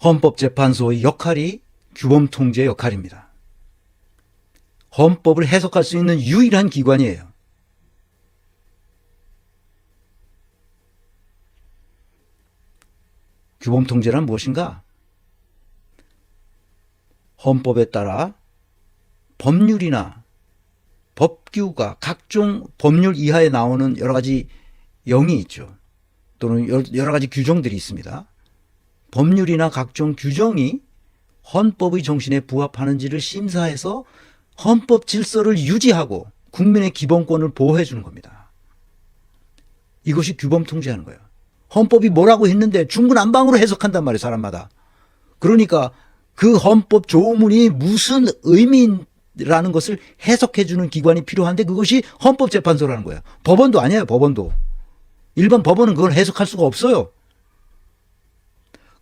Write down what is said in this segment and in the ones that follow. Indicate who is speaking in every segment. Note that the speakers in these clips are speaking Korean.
Speaker 1: 헌법재판소의 역할이 규범 통제 역할입니다. 헌법을 해석할 수 있는 유일한 기관이에요. 규범 통제란 무엇인가? 헌법에 따라 법률이나 법규가 각종 법률 이하에 나오는 여러 가지 영이 있죠. 또는 여러 가지 규정들이 있습니다. 법률이나 각종 규정이 헌법의 정신에 부합하는지를 심사해서 헌법 질서를 유지하고 국민의 기본권을 보호해 주는 겁니다. 이것이 규범 통제하는 거예요. 헌법이 뭐라고 했는데 중구난방으로 해석한단 말이에요, 사람마다. 그러니까 그 헌법 조문이 무슨 의미라는 것을 해석해 주는 기관이 필요한데 그것이 헌법재판소라는 거예요. 법원도 아니에요, 법원도. 일반 법원은 그걸 해석할 수가 없어요.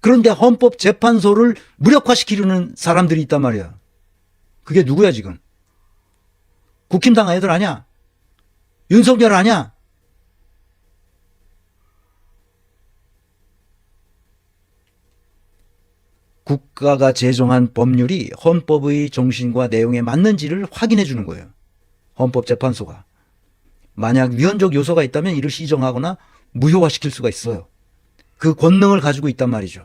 Speaker 1: 그런데 헌법재판소를 무력화시키려는 사람들이 있단 말이야. 그게 누구야 지금? 국힘당 애들 아니야? 윤석열 아니야? 국가가 제정한 법률이 헌법의 정신과 내용에 맞는지를 확인해 주는 거예요. 헌법재판소가. 만약 위헌적 요소가 있다면 이를 시정하거나 무효화시킬 수가 있어요. 그 권능을 가지고 있단 말이죠.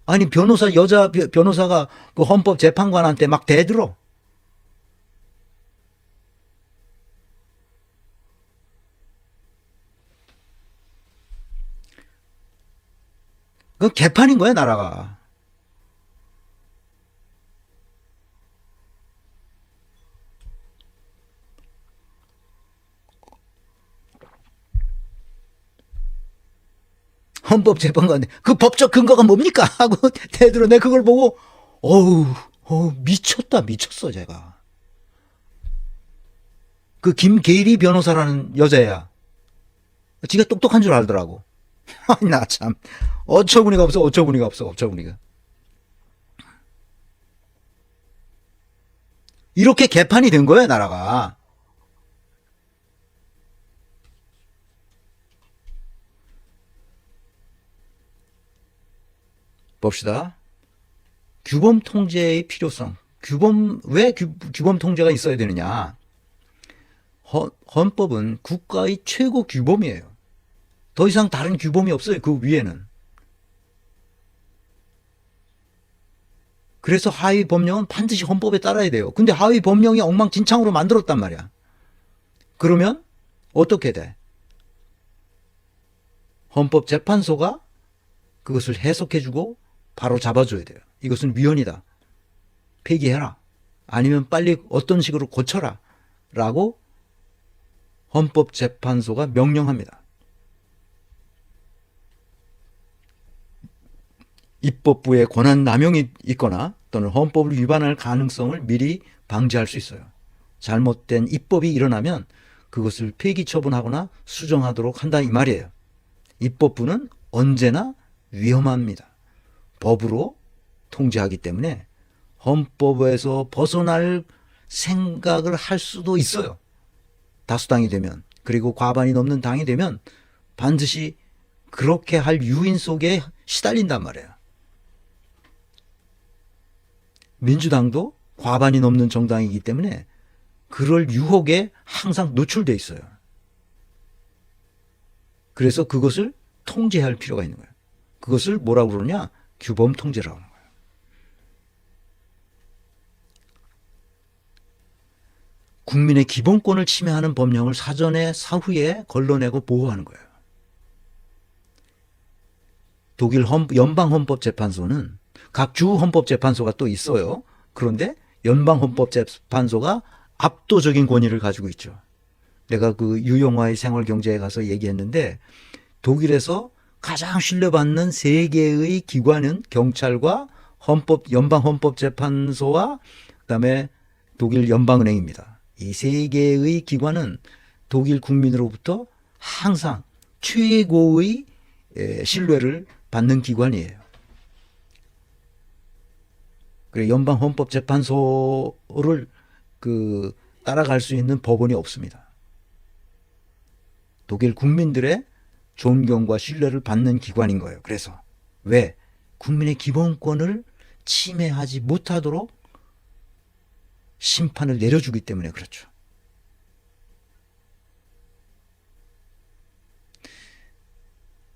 Speaker 1: 아니 여자 변호사가 그 헌법재판관한테 막 대들어. 그건 개판인 거야, 나라가. 헌법재판관 그 법적 근거가 뭡니까? 하고 대들어. 내가 그걸 보고 어우 미쳤어 제가. 그 김계리 변호사라는 여자야. 지가 똑똑한 줄 알더라고. 아니 나 참 어처구니가 없어. 이렇게 개판이 된 거야 나라가. 봅시다. 규범 통제의 필요성. 왜 규범 통제가 있어야 되느냐? 헌법은 국가의 최고 규범이에요. 더 이상 다른 규범이 없어요. 그 위에는. 그래서 하위 법령은 반드시 헌법에 따라야 돼요. 근데 하위 법령이 엉망진창으로 만들었단 말이야. 그러면 어떻게 돼? 헌법재판소가 그것을 해석해주고 바로 잡아줘야 돼요. 이것은 위헌이다. 폐기해라. 아니면 빨리 어떤 식으로 고쳐라. 라고 헌법재판소가 명령합니다. 입법부의 권한 남용이 있거나 또는 헌법을 위반할 가능성을 미리 방지할 수 있어요. 잘못된 입법이 일어나면 그것을 폐기 처분하거나 수정하도록 한다 이 말이에요. 입법부는 언제나 위험합니다. 법으로 통제하기 때문에 헌법에서 벗어날 생각을 할 수도 있어요. 다수당이 되면, 그리고 과반이 넘는 당이 되면 반드시 그렇게 할 유인 속에 시달린단 말이에요. 민주당도 과반이 넘는 정당이기 때문에 그럴 유혹에 항상 노출돼 있어요. 그래서 그것을 통제할 필요가 있는 거예요. 그것을 뭐라고 그러냐? 규범 통제라고 하는 거예요. 국민의 기본권을 침해하는 법령을 사전에 사후에 걸러내고 보호하는 거예요. 독일 연방헌법재판소는 각 주 헌법재판소가 또 있어요. 그런데 연방헌법재판소가 압도적인 권위를 가지고 있죠. 내가 그 유영화의 생활경제에 가서 얘기했는데 독일에서 가장 신뢰받는 세 개의 기관은 경찰과 연방헌법재판소와 그다음에 독일 연방은행입니다. 이 세 개의 기관은 독일 국민으로부터 항상 최고의 신뢰를 받는 기관이에요. 그래 연방헌법재판소를 따라갈 수 있는 법원이 없습니다. 독일 국민들의 존경과 신뢰를 받는 기관인 거예요. 그래서 왜? 국민의 기본권을 침해하지 못하도록 심판을 내려주기 때문에 그렇죠.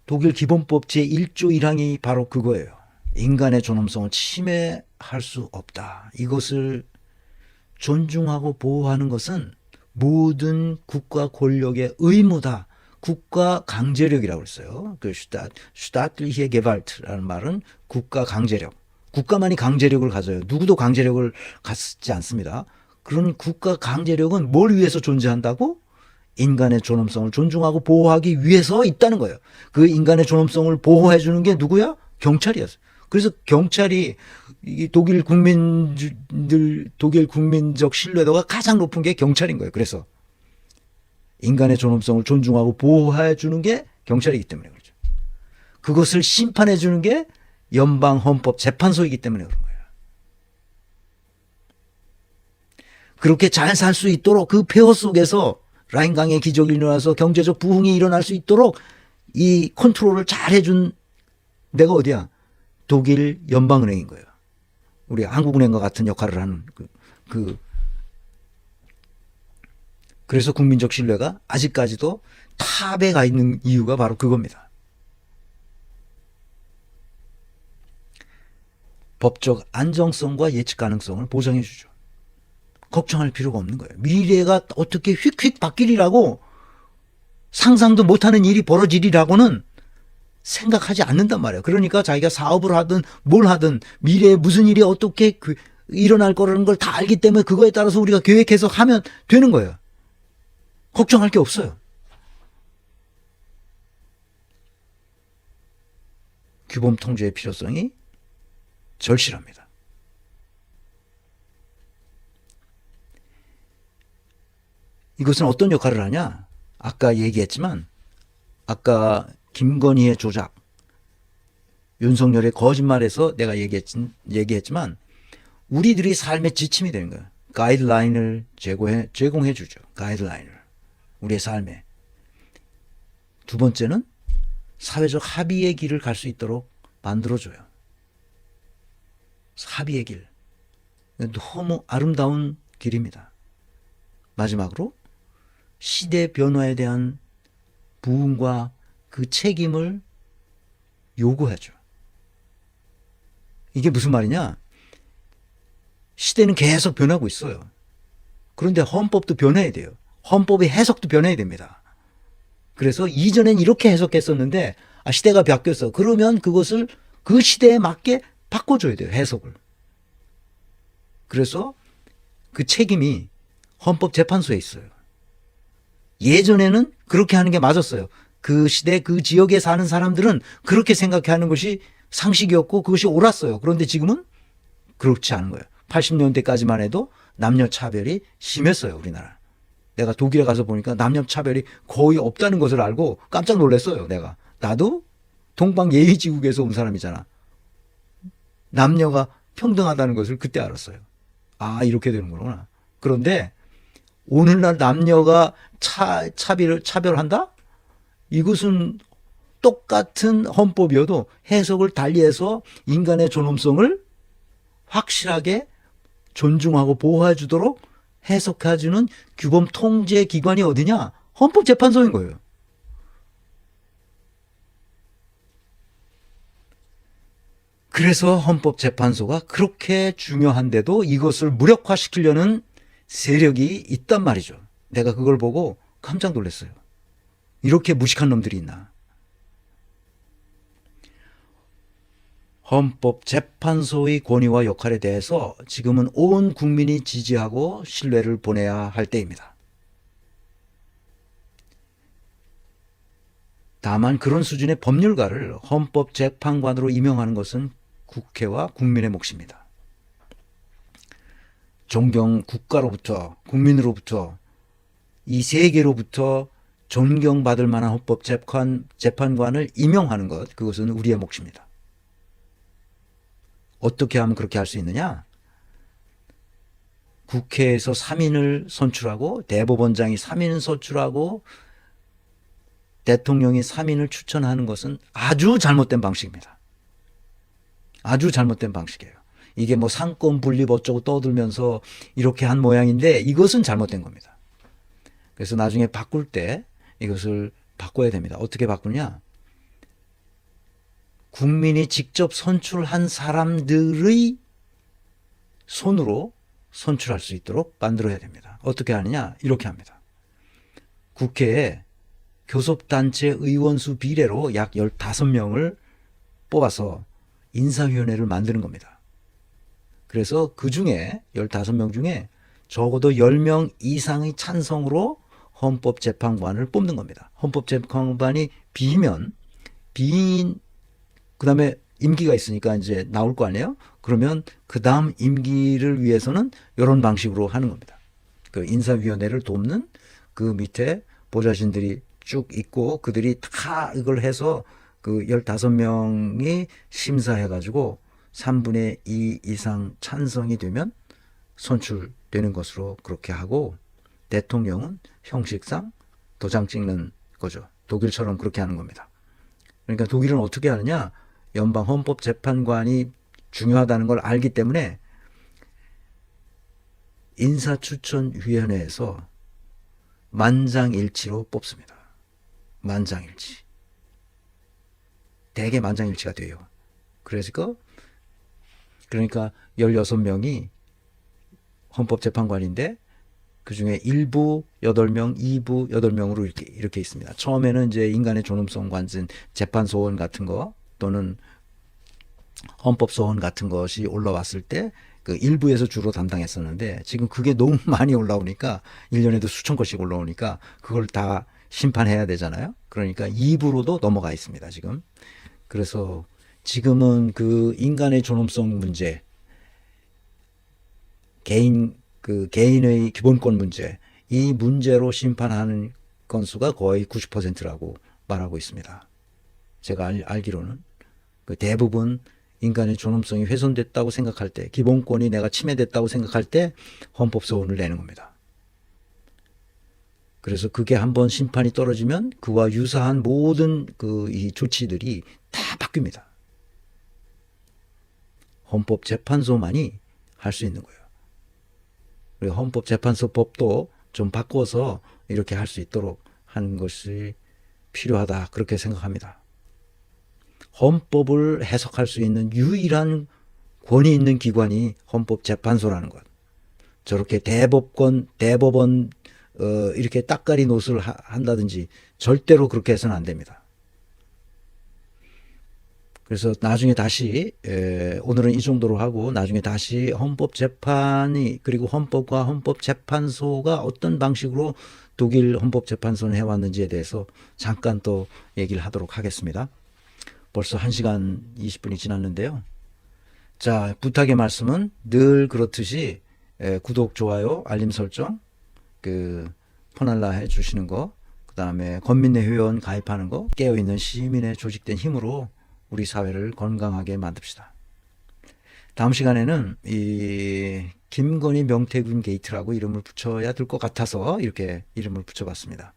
Speaker 1: 독일 기본법 제1조 1항이 바로 그거예요. 인간의 존엄성을 침해할 수 없다. 이것을 존중하고 보호하는 것은 모든 국가 권력의 의무다. 국가 강제력이라고 했어요. 그 staatliche Gewalt라는 말은 국가 강제력. 국가만이 강제력을 가져요. 누구도 강제력을 갖지 않습니다. 그런 국가 강제력은 뭘 위해서 존재한다고? 인간의 존엄성을 존중하고 보호하기 위해서 있다는 거예요. 그 인간의 존엄성을 보호해 주는 게 누구야? 경찰이었어요. 그래서 경찰이 독일 국민적 신뢰도가 가장 높은 게 경찰인 거예요. 그래서 인간의 존엄성을 존중하고 보호해 주는 게 경찰이기 때문에 그렇죠. 그것을 심판해 주는 게 연방 헌법 재판소이기 때문에 그런 거예요. 그렇게 잘 살 수 있도록 그 폐허 속에서 라인강의 기적이 일어나서 경제적 부흥이 일어날 수 있도록 이 컨트롤을 잘 해준 데가 어디야? 독일 연방은행인 거예요. 우리 한국은행과 같은 역할을 하는 그래서 국민적 신뢰가 아직까지도 탑에 가 있는 이유가 바로 그겁니다. 법적 안정성과 예측 가능성을 보장해 주죠. 걱정할 필요가 없는 거예요. 미래가 어떻게 휙휙 바뀌리라고 상상도 못하는 일이 벌어지리라고는 생각하지 않는단 말이에요. 그러니까 자기가 사업을 하든 뭘 하든 미래에 무슨 일이 어떻게 일어날 거라는 걸 다 알기 때문에 그거에 따라서 우리가 계획해서 하면 되는 거예요. 걱정할 게 없어요. 규범 통제의 필요성이 절실합니다. 이것은 어떤 역할을 하냐? 아까 얘기했지만 아까 김건희의 조작, 윤석열의 거짓말에서 내가 얘기했지만 우리들이 삶의 지침이 되는 거예요. 가이드라인을 제공해 주죠. 가이드라인을. 우리의 삶에. 두 번째는 사회적 합의의 길을 갈 수 있도록 만들어줘요. 합의의 길. 너무 아름다운 길입니다. 마지막으로 시대 변화에 대한 부흥과 그 책임을 요구하죠. 이게 무슨 말이냐? 시대는 계속 변하고 있어요. 그런데 헌법도 변해야 돼요. 헌법의 해석도 변해야 됩니다. 그래서 이전엔 이렇게 해석했었는데 시대가 바뀌었어. 그러면 그것을 그 시대에 맞게 바꿔줘야 돼요. 해석을. 그래서 그 책임이 헌법재판소에 있어요. 예전에는 그렇게 하는 게 맞았어요. 그 시대 그 지역에 사는 사람들은 그렇게 생각하는 것이 상식이었고 그것이 옳았어요. 그런데 지금은 그렇지 않은 거예요. 80년대까지만 해도 남녀차별이 심했어요. 우리나라. 내가 독일에 가서 보니까 남녀차별이 거의 없다는 것을 알고 깜짝 놀랐어요. 나도 동방예의지국에서 온 사람이잖아. 남녀가 평등하다는 것을 그때 알았어요. 이렇게 되는구나. 그런데 오늘날 남녀가 차별한다? 이것은 똑같은 헌법이어도 해석을 달리해서 인간의 존엄성을 확실하게 존중하고 보호해 주도록 해석해 주는 규범 통제 기관이 어디냐? 헌법재판소인 거예요. 그래서 헌법재판소가 그렇게 중요한데도 이것을 무력화시키려는 세력이 있단 말이죠. 내가 그걸 보고 깜짝 놀랐어요. 이렇게 무식한 놈들이 있나. 헌법재판소의 권위와 역할에 대해서 지금은 온 국민이 지지하고 신뢰를 보내야 할 때입니다. 다만 그런 수준의 법률가를 헌법재판관으로 임명하는 것은 국회와 국민의 몫입니다. 존경 국가로부터 국민으로부터 이 세계로부터 존경받을 만한 헌법재판관을 임명하는 것, 그것은 우리의 몫입니다. 어떻게 하면 그렇게 할 수 있느냐? 국회에서 3인을 선출하고 대법원장이 3인을 선출하고 대통령이 3인을 추천하는 것은 아주 잘못된 방식입니다. 아주 잘못된 방식이에요. 이게 뭐 상권 분립 어쩌고 떠들면서 이렇게 한 모양인데 이것은 잘못된 겁니다. 그래서 나중에 바꿀 때 이것을 바꿔야 됩니다. 어떻게 바꾸냐? 국민이 직접 선출한 사람들의 손으로 선출할 수 있도록 만들어야 됩니다. 어떻게 하느냐? 이렇게 합니다. 국회에 교섭단체 의원수 비례로 약 15명을 뽑아서 인사위원회를 만드는 겁니다. 그래서 그 중에 15명 중에 적어도 10명 이상의 찬성으로 헌법재판관을 뽑는 겁니다. 헌법재판관이 비면 그 다음에 임기가 있으니까 이제 나올 거 아니에요? 그러면 그 다음 임기를 위해서는 이런 방식으로 하는 겁니다. 그 인사위원회를 돕는 그 밑에 보좌진들이 쭉 있고 그들이 다 이걸 해서 그 15명이 심사해가지고 3분의 2 이상 찬성이 되면 선출되는 것으로 그렇게 하고 대통령은 형식상 도장 찍는 거죠. 독일처럼 그렇게 하는 겁니다. 그러니까 독일은 어떻게 하느냐? 연방 헌법재판관이 중요하다는 걸 알기 때문에 인사추천위원회에서 만장일치로 뽑습니다. 만장일치. 대개 만장일치가 돼요. 그러니까 16명이 헌법재판관인데 그 중에 1부 8명, 2부 8명으로 이렇게 있습니다. 처음에는 이제 인간의 존엄성 관진 재판소원 같은 거 또는 헌법소원 같은 것이 올라왔을 때 그 일부에서 주로 담당했었는데 지금 그게 너무 많이 올라오니까 1년에도 수천 건씩 올라오니까 그걸 다 심판해야 되잖아요. 그러니까 2부로도 넘어가 있습니다, 지금. 그래서 지금은 그 인간의 존엄성 문제, 개인의 기본권 문제, 이 문제로 심판하는 건수가 거의 90%라고 말하고 있습니다. 제가 알기로는 그 대부분 인간의 존엄성이 훼손됐다고 생각할 때, 기본권이 내가 침해됐다고 생각할 때 헌법소원을 내는 겁니다. 그래서 그게 한번 심판이 떨어지면 그와 유사한 모든 이 조치들이 다 바뀝니다. 헌법재판소만이 할 수 있는 거예요. 그리고 헌법재판소 법도 좀 바꿔서 이렇게 할 수 있도록 하는 것이 필요하다, 그렇게 생각합니다. 헌법을 해석할 수 있는 유일한 권위 있는 기관이 헌법재판소라는 것. 저렇게 대법원 이렇게 따까리 노릇을 한다든지 절대로 그렇게 해서는 안 됩니다. 그래서 나중에 다시 오늘은 이 정도로 하고 나중에 다시 헌법재판이 그리고 헌법과 헌법재판소가 어떤 방식으로 독일 헌법재판소는 해왔는지에 대해서 잠깐 또 얘기를 하도록 하겠습니다. 벌써 1시간 20분이 지났는데요. 자, 부탁의 말씀은 늘 그렇듯이 구독, 좋아요, 알림 설정, 퍼날라 해주시는 거, 그 다음에 권민내 회원 가입하는 거, 깨어있는 시민의 조직된 힘으로 우리 사회를 건강하게 만듭시다. 다음 시간에는 이 김건희 명태균 게이트라고 이름을 붙여야 될 것 같아서 이렇게 이름을 붙여봤습니다.